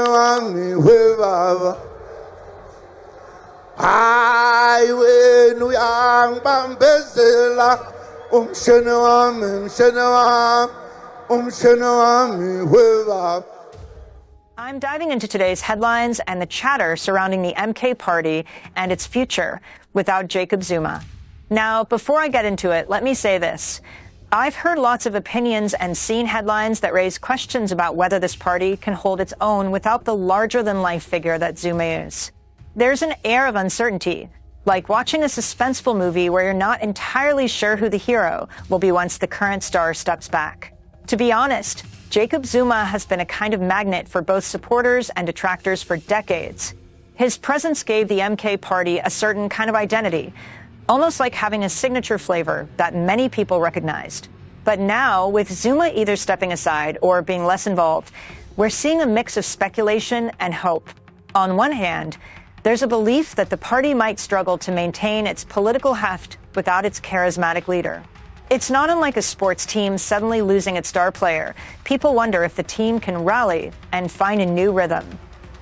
wami webaba hayi wena uyangibambezela umshana wami webaba. I'm diving into today's headlines and the chatter surrounding the MK party and its future without Jacob Zuma. Now, before I get into it, let me say this. I've heard lots of opinions and seen headlines that raise questions about whether this party can hold its own without the larger-than-life figure that Zuma is. There's an air of uncertainty, like watching a suspenseful movie where you're not entirely sure who the hero will be once the current star steps back. To be honest, Jacob Zuma has been a kind of magnet for both supporters and detractors for decades. His presence gave the MK party a certain kind of identity, almost like having a signature flavor that many people recognized. But now, with Zuma either stepping aside or being less involved, we're seeing a mix of speculation and hope. On one hand, there's a belief that the party might struggle to maintain its political heft without its charismatic leader. It's not unlike a sports team suddenly losing its star player. People wonder if the team can rally and find a new rhythm.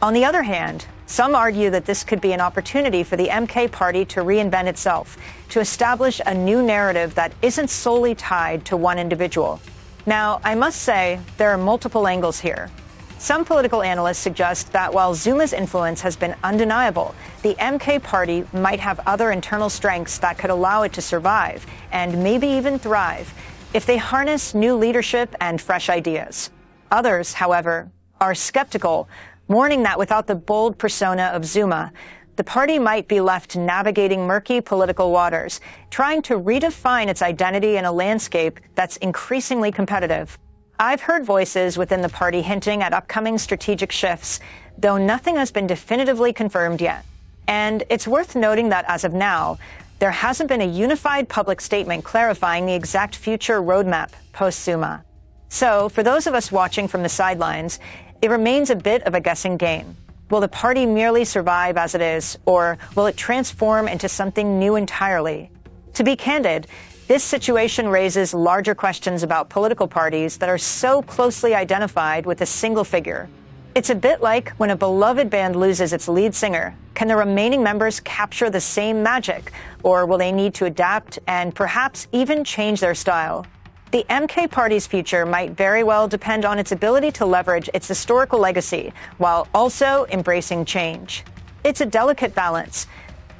On the other hand, some argue that this could be an opportunity for the MK party to reinvent itself, to establish a new narrative that isn't solely tied to one individual. Now, I must say, there are multiple angles here. Some political analysts suggest that while Zuma's influence has been undeniable, the MK party might have other internal strengths that could allow it to survive, and maybe even thrive, if they harness new leadership and fresh ideas. Others, however, are skeptical, warning that without the bold persona of Zuma, the party might be left navigating murky political waters, trying to redefine its identity in a landscape that's increasingly competitive. I've heard voices within the party hinting at upcoming strategic shifts, though nothing has been definitively confirmed yet. And it's worth noting that as of now, there hasn't been a unified public statement clarifying the exact future roadmap post-Zuma. So, for those of us watching from the sidelines, it remains a bit of a guessing game. Will the party merely survive as it is, or will it transform into something new entirely? To be candid, this situation raises larger questions about political parties that are so closely identified with a single figure. It's a bit like when a beloved band loses its lead singer. Can the remaining members capture the same magic, or will they need to adapt and perhaps even change their style? The MK party's future might very well depend on its ability to leverage its historical legacy while also embracing change. It's a delicate balance,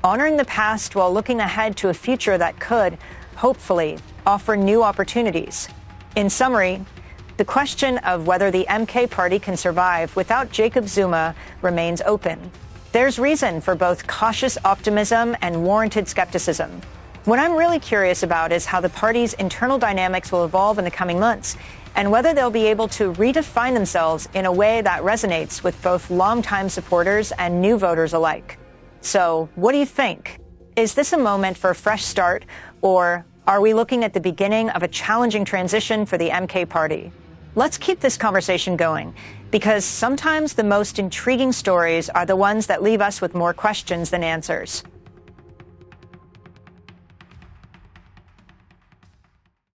honoring the past while looking ahead to a future that could, hopefully, offer new opportunities. In summary, the question of whether the MK party can survive without Jacob Zuma remains open. There's reason for both cautious optimism and warranted skepticism. What I'm really curious about is how the party's internal dynamics will evolve in the coming months, and whether they'll be able to redefine themselves in a way that resonates with both longtime supporters and new voters alike. So, what do you think? Is this a moment for a fresh start, or are we looking at the beginning of a challenging transition for the MK party? Let's keep this conversation going, because sometimes the most intriguing stories are the ones that leave us with more questions than answers.